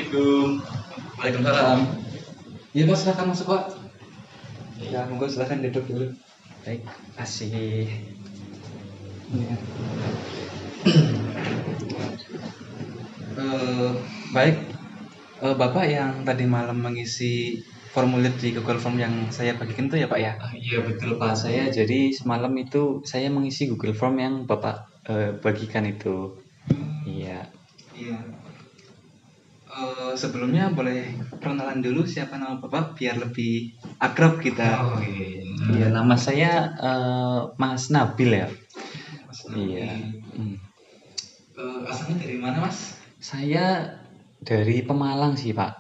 Assalamualaikum. Waalaikumsalam. Iya Mas, silakan masuk Pak. Ya, monggo silakan duduk dulu. Baik, kasih. Ya. Eh, baik, Bapak yang tadi malam mengisi formulir di Google Form yang saya bagikan itu ya Pak ya? Iya betul Pak. Saya jadi semalam itu saya mengisi Google Form yang Bapak bagikan itu. Iya. Iya. Sebelumnya boleh perkenalan dulu siapa nama Bapak biar lebih akrab kita. Oh iya. Iya, nama saya Mas Nabil ya. Mas Iya. Asalnya dari mana Mas? Saya dari Pemalang sih Pak.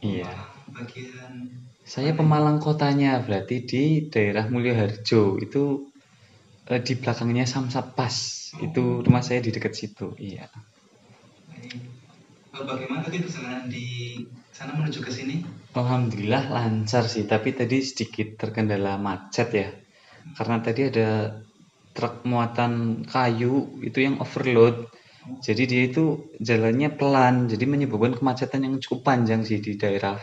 Iya. Bagian. Saya Pemalang kotanya, berarti di daerah Mulyoharjo itu di belakangnya Samsat Pas. Itu rumah saya di dekat situ. Iya. Bagaimana tadi perjalanan di sana menuju ke sini? Alhamdulillah lancar sih, tapi tadi sedikit terkendala macet ya. Karena tadi ada truk muatan kayu itu yang overload. Jadi dia itu jalannya pelan, jadi menyebabkan kemacetan yang cukup panjang sih di daerah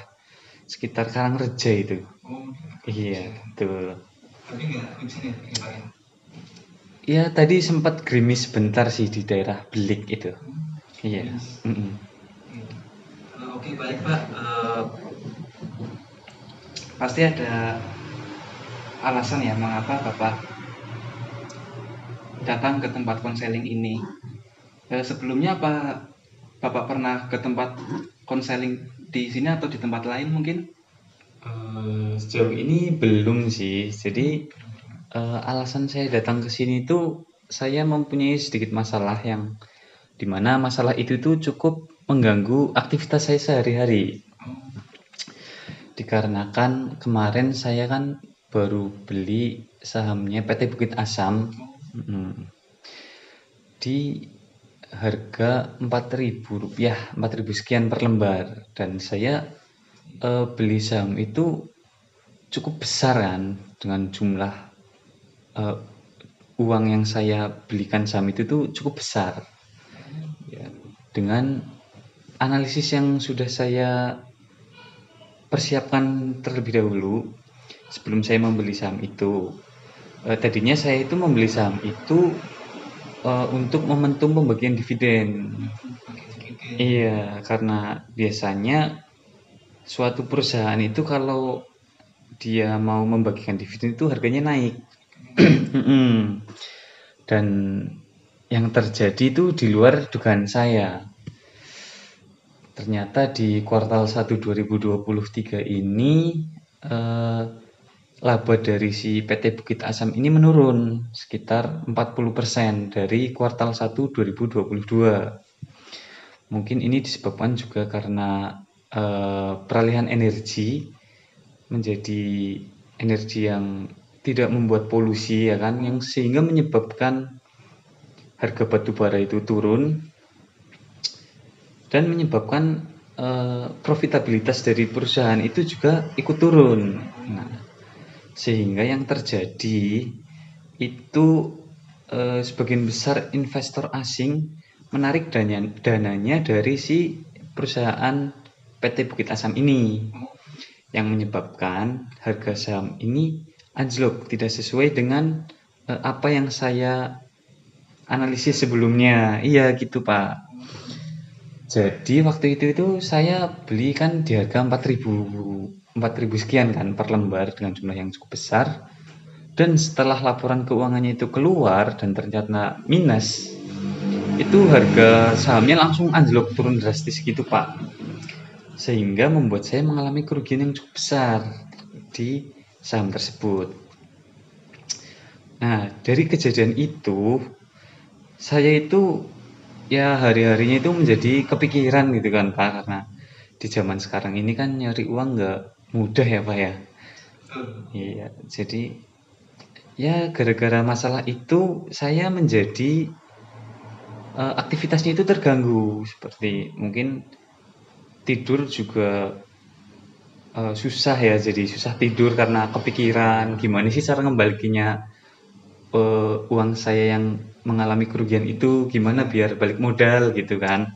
sekitar Karangreja itu. Oh, Iya, betul. tapi nggak hujan ya Pak ya? Ya tadi sempat gerimis sebentar sih di daerah Belik itu. Iya. Oke baik Pak. Pasti ada alasan ya mengapa Bapak datang ke tempat konseling ini. Sebelumnya apa Bapak pernah ke tempat konseling di sini atau di tempat lain mungkin? Sejauh ini belum sih. Jadi alasan saya datang ke sini itu saya mempunyai sedikit masalah yang dimana masalah itu tuh cukup mengganggu aktivitas saya sehari-hari. Dikarenakan kemarin saya kan baru beli sahamnya PT Bukit Asam di harga Rp4.000, 4.000 sekian per lembar, dan saya beli saham itu cukup besar kan, dengan jumlah uang yang saya belikan saham itu tuh cukup besar ya, dengan analisis yang sudah saya persiapkan terlebih dahulu sebelum saya membeli saham itu. Tadinya saya itu membeli saham itu untuk momentum pembagian dividen. Iya, karena biasanya suatu perusahaan itu kalau dia mau membagikan dividen itu harganya naik. Dan yang terjadi itu di luar dugaan saya. Ternyata di kuartal 1 2023 ini laba dari si PT Bukit Asam ini menurun sekitar 40% dari kuartal 1 2022. Mungkin ini disebabkan juga karena peralihan energi menjadi energi yang tidak membuat polusi ya kan, yang sehingga menyebabkan harga batu bara itu turun dan menyebabkan profitabilitas dari perusahaan itu juga ikut turun. Nah, sehingga yang terjadi itu sebagian besar investor asing menarik dananya dari si perusahaan PT Bukit Asam ini, yang menyebabkan harga saham ini anjlok, tidak sesuai dengan apa yang saya analisis sebelumnya. Iya gitu Pak. Jadi waktu itu saya beli kan di harga 4.000 sekian kan per lembar dengan jumlah yang cukup besar. Dan setelah laporan keuangannya itu keluar dan ternyata minus, itu harga sahamnya langsung anjlok turun drastis gitu Pak. Sehingga membuat saya mengalami kerugian yang cukup besar di saham tersebut. Nah, dari kejadian itu saya itu ya hari-harinya itu menjadi kepikiran gitu kan Pak, karena di zaman sekarang ini kan nyari uang nggak mudah ya Pak ya. Iya, jadi ya gara-gara masalah itu saya menjadi aktivitasnya itu terganggu, seperti mungkin tidur juga susah ya, jadi susah tidur karena kepikiran gimana sih cara ngembalikinya uang saya yang mengalami kerugian itu, gimana biar balik modal gitu kan.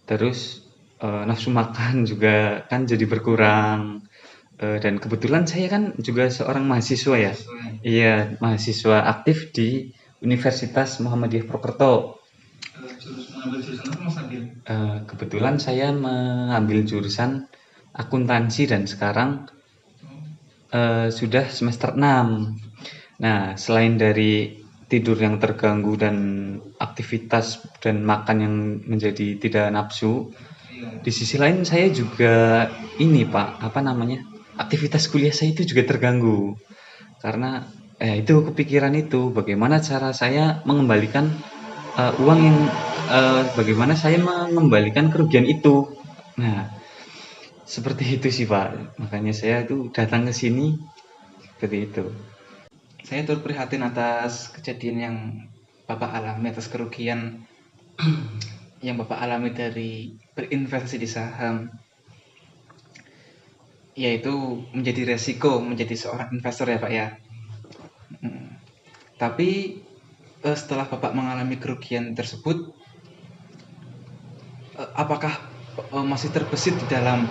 Terus nafsu makan juga kan jadi berkurang. Dan kebetulan saya kan juga seorang mahasiswa ya. Sesuai. Iya, mahasiswa aktif di Universitas Muhammadiyah Purwokerto. Mengambil jurusan apa Mas Nabil? Kebetulan saya mengambil jurusan akuntansi dan sekarang sudah semester 6. Nah, selain dari tidur yang terganggu dan aktivitas dan makan yang menjadi tidak nafsu, Iya. di sisi lain saya juga ini Pak, apa namanya, aktivitas kuliah saya itu juga terganggu. Karena itu kepikiran itu, bagaimana cara saya mengembalikan uang yang bagaimana saya mengembalikan kerugian itu. Nah, seperti itu sih Pak. Makanya saya itu datang ke sini seperti itu. Saya turut prihatin atas kejadian yang Bapak alami, atas kerugian yang Bapak alami dari berinvestasi di saham, yaitu menjadi resiko menjadi seorang investor ya Pak ya. Tapi setelah Bapak mengalami kerugian tersebut, apakah masih terbesit di dalam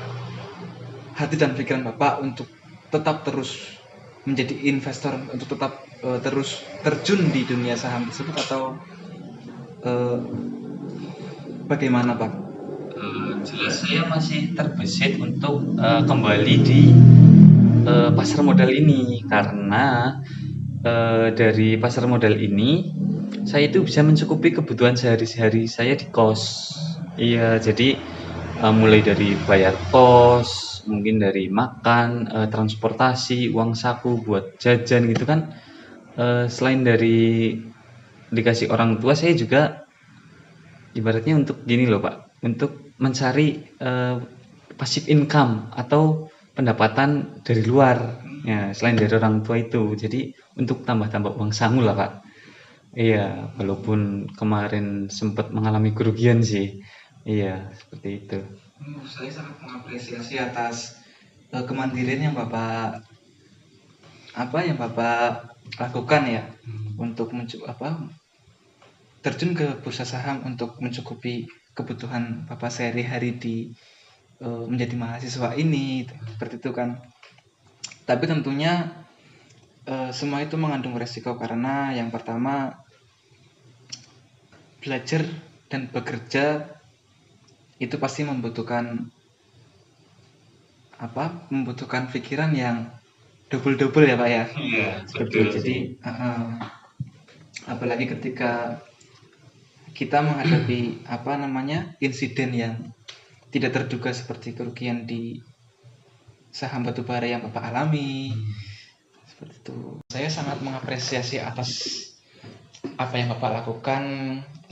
hati dan pikiran Bapak untuk tetap terus menjadi investor, untuk tetap terus terjun di dunia saham tersebut, atau bagaimana Pak? Jelas saya masih terbesit untuk kembali di pasar modal ini karena dari pasar modal ini saya itu bisa mencukupi kebutuhan sehari-hari saya di kos. Iya, jadi mulai dari bayar kos, mungkin dari makan, transportasi, uang saku buat jajan gitu kan. Selain dari dikasih orang tua, saya juga ibaratnya untuk gini loh Pak, untuk mencari passive income atau pendapatan dari luar. Ya, selain dari orang tua itu. Jadi untuk tambah-tambah uang sangu lah Pak. Iya, walaupun kemarin sempat mengalami kerugian sih. Iya, seperti itu. Saya sangat mengapresiasi atas kemandirian yang Bapak lakukan ya, untuk terjun ke bursa saham untuk mencukupi kebutuhan Bapak sehari-hari di menjadi mahasiswa ini, seperti itu kan. Tapi tentunya semua itu mengandung resiko, karena yang pertama, belajar dan bekerja itu pasti membutuhkan pikiran yang double ya Pak ya. Iya, Seperti itu. Jadi apalagi ketika kita menghadapi insiden yang tidak terduga seperti kerugian di saham batubara yang Bapak alami. Seperti itu. Saya sangat mengapresiasi atas apa yang Bapak lakukan,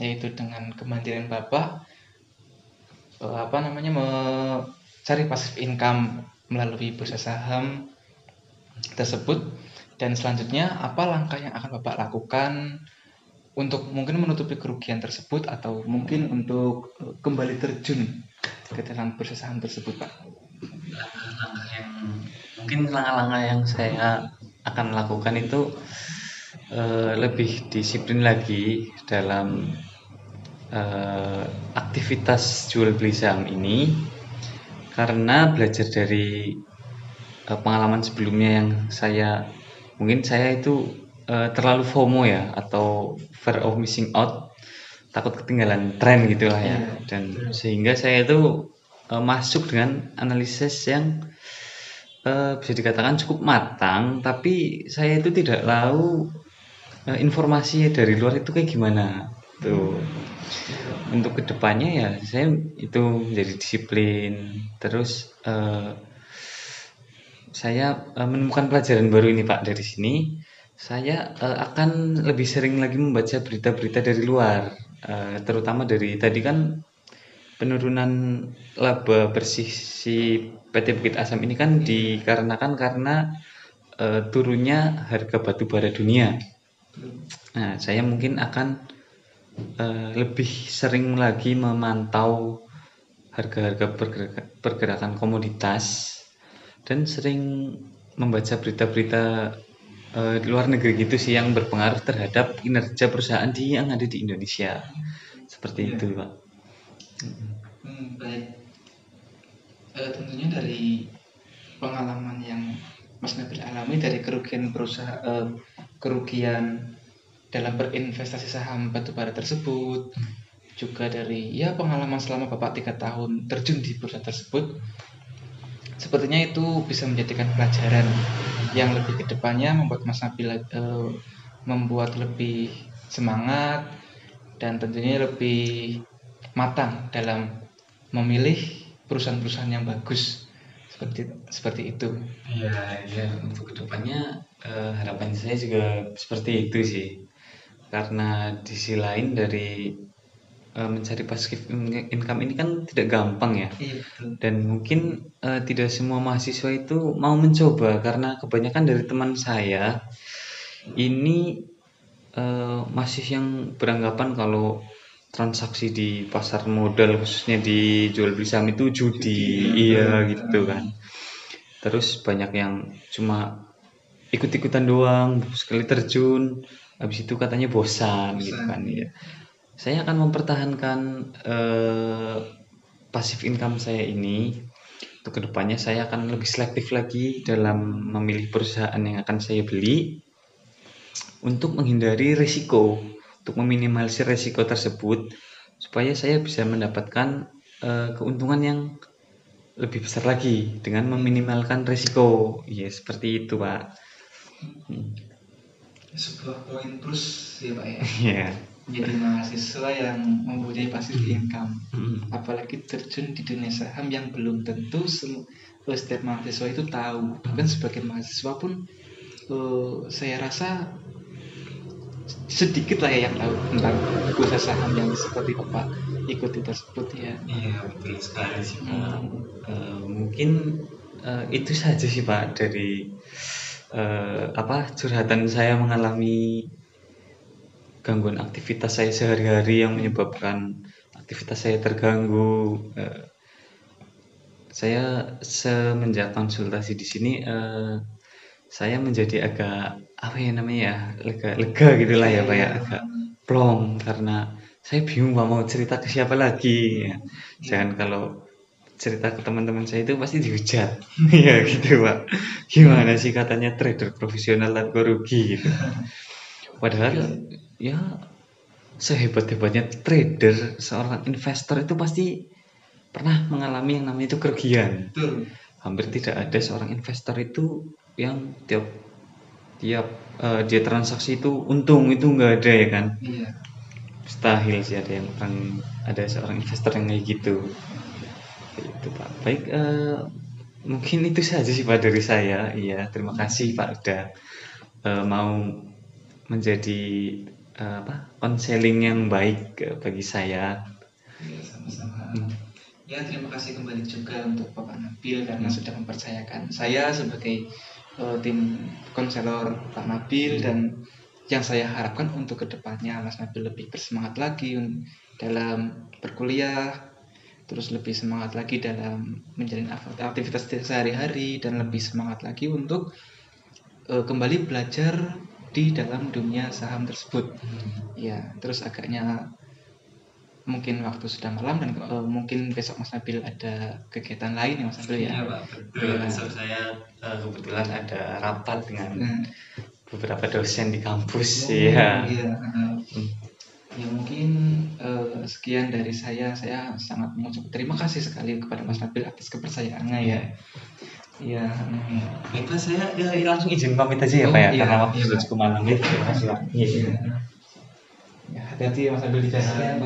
yaitu dengan kemandirian Bapak mencari passive income melalui bursa saham tersebut. Dan selanjutnya, apa langkah yang akan Bapak lakukan untuk mungkin menutupi kerugian tersebut, atau mungkin untuk kembali terjun ke dalam bursa saham tersebut Pak? Langkah-langkah yang saya akan lakukan itu lebih disiplin lagi dalam aktivitas jual beli saham ini, karena belajar dari pengalaman sebelumnya yang saya itu terlalu FOMO ya, atau fear of missing out, takut ketinggalan tren gitulah ya. Dan sehingga saya itu masuk dengan analisis yang bisa dikatakan cukup matang, tapi saya itu tidak tahu informasi dari luar itu kayak gimana tuh. Untuk kedepannya ya saya itu menjadi disiplin, terus saya menemukan pelajaran baru ini Pak. Dari sini saya akan lebih sering lagi membaca berita-berita dari luar, terutama dari tadi kan penurunan laba bersih si PT Bukit Asam ini kan dikarenakan karena turunnya harga batu bara dunia. Nah, saya mungkin akan lebih sering lagi memantau harga-harga pergerakan komoditas dan sering membaca berita-berita di luar negeri gitu sih, yang berpengaruh terhadap kinerja perusahaan yang ada di Indonesia. Seperti itu Pak. Baik. Tentunya dari pengalaman yang Mas Nabil alami dari kerugian dalam berinvestasi saham batubara tersebut, juga dari ya pengalaman selama Bapak 3 tahun terjun di bursa tersebut, sepertinya itu bisa menjadikan pelajaran yang lebih kedepannya membuat Mas Nabil membuat lebih semangat dan tentunya lebih matang dalam memilih perusahaan-perusahaan yang bagus seperti itu. Ya, untuk kedepannya harapan saya juga seperti itu sih. Karena di sisi lain dari mencari passive income ini kan tidak gampang ya. Iya betul. Dan mungkin tidak semua mahasiswa itu mau mencoba karena kebanyakan dari teman saya ini masih yang beranggapan kalau transaksi di pasar modal khususnya di jual beli saham itu judi, iya gitu kan. Terus banyak yang cuma ikut-ikutan doang, sekali terjun, habis itu katanya bosan gitu kan ya. Saya akan mempertahankan passive income saya ini. Untuk kedepannya saya akan lebih selektif lagi dalam memilih perusahaan yang akan saya beli untuk menghindari risiko, untuk meminimalisir risiko tersebut supaya saya bisa mendapatkan keuntungan yang lebih besar lagi dengan meminimalkan risiko. Ya seperti itu Pak. Sebuah poin plus ya Pak ya. Iya. Jadi mahasiswa yang mempunyai passive income, apalagi terjun di dunia saham yang belum tentu setiap mahasiswa itu tahu. Bahkan sebagai mahasiswa pun saya rasa sedikit lah ya yang tahu tentang bursa saham yang seperti Bapak ikuti tersebut ya. Iya betul sekali sih Pak. Mungkin itu saja sih Pak dari curhatan saya mengalami gangguan aktivitas saya sehari-hari yang menyebabkan aktivitas saya terganggu. Saya semenjak konsultasi di sini saya menjadi agak lega gitulah ya Pak ya, agak plong karena saya bingung Pak mau cerita ke siapa lagi ya. Jangan kalau cerita ke teman-teman saya itu pasti dihujat. Ya gitu Pak. Gimana sih katanya trader profesional tanpa rugi gitu. Padahal ya sehebat-hebatnya trader, seorang investor itu pasti pernah mengalami yang namanya itu kerugian. Betul. Hampir tidak ada seorang investor itu yang tiap dia transaksi itu untung, itu nggak ada ya kan. Iya. Mustahil sih ada seorang investor yang kayak gitu. Itu Pak. Baik, mungkin itu saja sih Pak dari saya. Iya, terima kasih Pak udah mau menjadi konseling yang baik bagi saya. Ya, sama-sama. Ya, terima kasih kembali juga untuk Bapak Nabil karena sudah mempercayakan saya sebagai tim konselor Pak Nabil, dan yang saya harapkan untuk kedepannya Mas Nabil lebih bersemangat lagi dalam berkuliah, terus lebih semangat lagi dalam menjalin aktivitas sehari-hari, dan lebih semangat lagi untuk kembali belajar di dalam dunia saham tersebut. Ya, terus agaknya mungkin waktu sudah malam dan mungkin besok Mas Nabil ada kegiatan lain ya Mas Nabil ya. Iya Pak, betul. Ya. Besok saya kebetulan ada rapat dengan beberapa dosen di kampus. Iya. Ya mungkin sekian dari saya sangat mengucapkan terima kasih sekali kepada Mas Nabil atas kepercayaannya ya. Iya. Baiklah, saya langsung izin pamit aja ya Pak ya, karena waktu sudah cukup malam. Terima kasih Pak. Ya, hati-hati ya Mas Nabil di jalan.